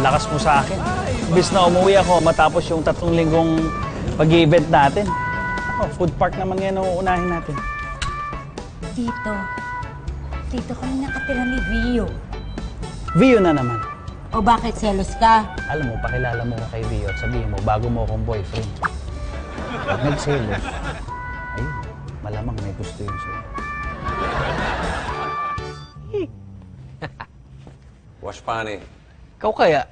lakas mo sa akin. Imbis na umuwi ako matapos yung 3 linggong pag-i-event natin. Food park naman ngayon ang uunahin natin. Dito kami nakatira ni Vio. Vio na naman. O bakit selos ka? Alam mo, pakilala mo ko kay Vio at sabihin mo, bago mo akong boyfriend. Pag nagselos, ayun, malamang may gusto yun sa'yo. What's funny? Ikaw kaya?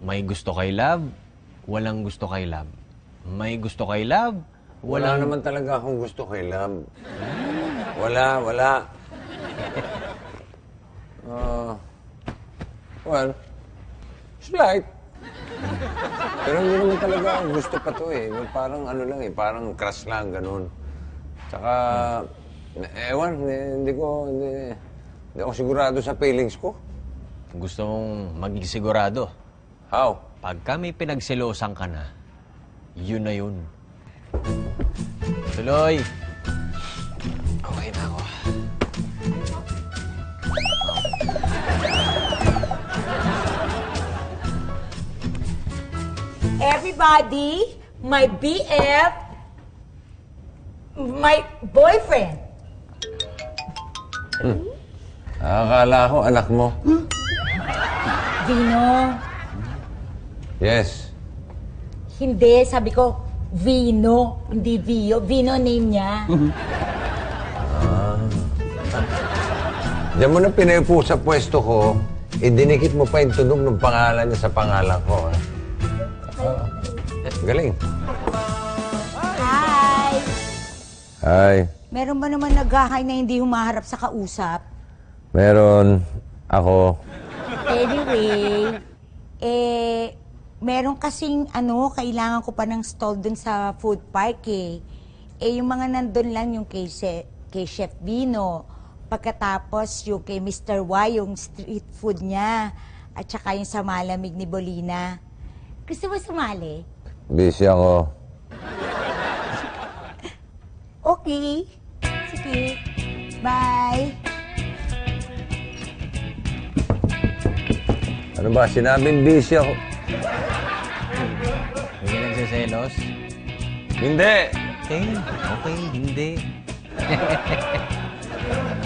May gusto kay love, walang gusto kay love. May gusto kay love, Wala naman talaga akong gusto kay Love. Wala. Well, slight. Pero hindi naman talaga gusto pa to eh. Parang ano lang eh, parang crush lang, ganun. Tsaka, ewan, hindi ako sigurado sa feelings ko. Gusto mong maging sigurado. How? Pagka may pinagselosan ka na, yun na yun. Tuloy! Okay na ako. Everybody, my BF, my boyfriend. Akala ko anak mo. Vino. Yes. Hindi, sabi ko, Vino, hindi Vio. Vino name niya. Diyan mo na pinayupo sa pwesto ko, dinikit mo pa yung tunog ng pangalan niya sa pangalan ko. Galing. Hi! Hi. Meron ba naman naghahay na hindi humaharap sa kausap? Meron ako. Anyway, meron kasing kailangan ko pa ng stall dun sa food park eh. Yung mga nandun lang yung kay Chef Vino. Pagkatapos yung kay Mr. Y, yung street food niya. At saka yung sa malamig ni Bolina. Gusto mo sumali? Busy ako. Okay. Sige. Bye. Ano ba? Sinabing busy ako. Hindi ka nagsiselos? Hindi. Okay, hindi.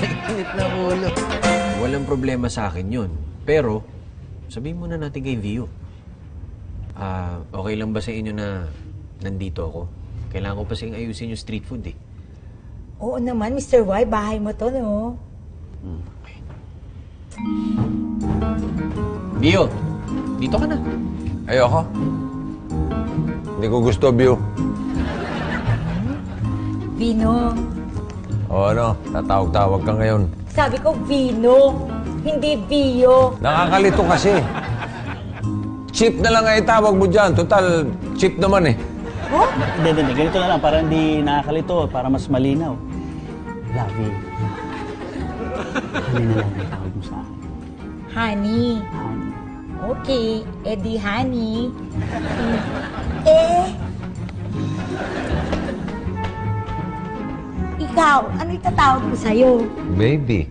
Init na ulo. Walang problema sa akin yun. Pero, sabihin muna natin kay Vio. Okay lang ba sa inyo na nandito ako? Kailangan ko pa siyang ayusin yung street food eh. Oo naman, Mr. Y. Bahay mo to, no? Okay. Vio, dito ka na. Ayoko. Hindi ko gusto, View. Vino. O ano, tatawag-tawag ka ngayon. Sabi ko, Vino. Hindi Vio. Nakakalito kasi. Chip na lang ay tawag mo dyan. Total, chip naman eh. Oh? Hindi. Ganito na lang, para hindi nakakalito, para mas malinaw. Lovey. Honey na lang ang tawag mo sa akin. Honey. Honey. Okay. Di honey. Ikaw, ano itatawag mo sa'yo? Baby.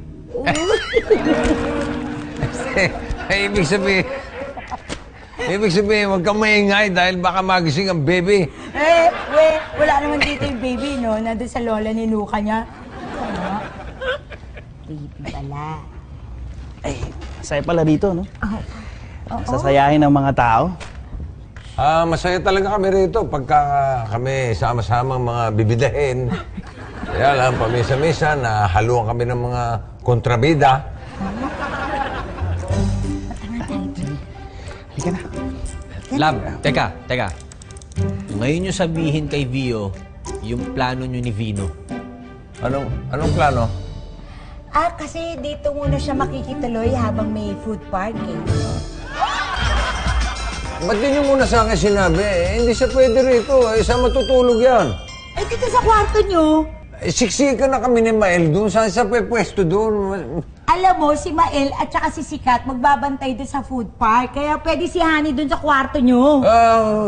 Ibig sabihin, huwag kang maingay dahil baka magising ang baby. Wala naman dito yung baby, no? Nandun sa lola ni Nuka niya. Ano? Baby pala. Ay, masaya pala dito, no? Sasayahin ng mga tao. Masaya talaga kami rito pagka kami sama-samang mga bibidahin. Kaya lang, pamisa-misa, nahaluan kami ng mga kontrabida. Halika na. Love, teka. Ngayon nyo sabihin kay Vio yung plano nyo ni Vino. Anong plano? Kasi dito muna siya makikituloy habang may food park eh. Ba't di nyo muna sa akin sinabi? Hindi siya pwede rito. Saan matutulog yan? Dito sa kwarto nyo. Siksikan na kami ni Mael doon. Saan siya pwesto doon? Alam mo, si Mael at saka si Sikat magbabantay doon sa food park. Kaya pwede si Honey doon sa kwarto nyo.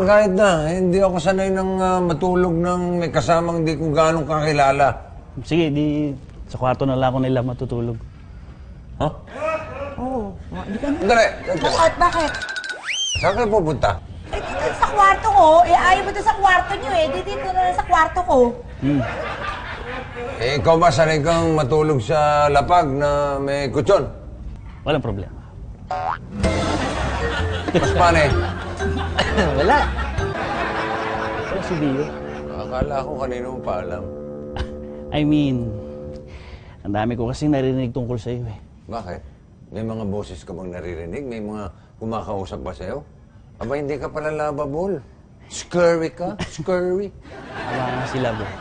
Kahit na. Hindi ako sanay ng matulog ng may kasamang hindi ko gano'ng kakilala. Sige, di sa kwarto na lang ako nila matutulog. Huh? Oo. Hindi ka na. Dali! Bakit? Bakit? Saan kayo pupunta? Eh, dito sa kwarto ko. Eh, ayaw mo doon sa kwarto nyo eh. Di dito na lang sa kwarto ko. Eh, ikaw ba sanay kang matulog sa lapag na may kutsyon? Walang problema. Mas paano eh? Wala. Wala si Dio. Akala ko kanino mo pa alam. I mean, ang dami ko kasing narinig tungkol sa iyo eh. Bakit? May mga boses ka bang naririnig? May mga kumakausap ba sa'yo? Aba, hindi ka pala lovable. Scurry ka? Scurry? Tama nga si Love eh.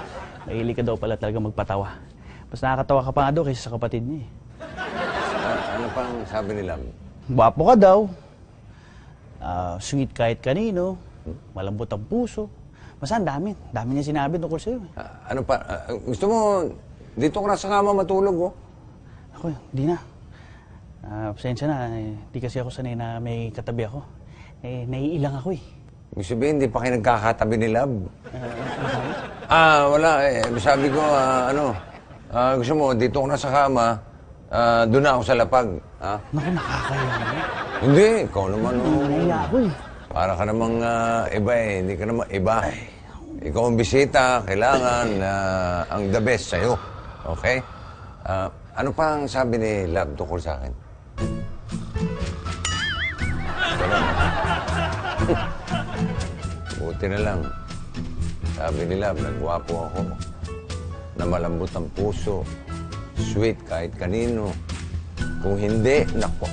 Mahilig ka daw pala talaga magpatawa. Mas nakakatawa ka pa nga daw kaysa sa kapatid niya eh. Ano pang sabi nila? Gwapo ka daw. Sweet kahit kanino. Malambot ang puso. Basta ang dami. Dami niya sinabi tungkol sa'yo eh. Ano pa? Gusto mo, dito ka na sa kama matulog, oh. Ako, di na. Pasensya na. Di kasi ako sanay na may katabi ako. Eh, naiilang ako eh. Ibig sabihin, hindi pa kayo nagkakatabi ni Love. Wala eh. Sabi ko, gusto mo, dito ko na sa kama, doon na ako sa lapag. Ha? Naku, nakakaya naman. Hindi, ikaw naman, oh. Naiya ako eh. Para ka namang iba eh. Hindi ka naman iba. Ikaw ang bisita, kailangan ang the best sa'yo. Okay? Ano pa ang sabi ni Love tungkol sa akin? Wala. Buti na lang. Sabi ni Love, nagwapo ako. Na malambot ang puso. Sweet kahit kanino. Kung hindi, nako.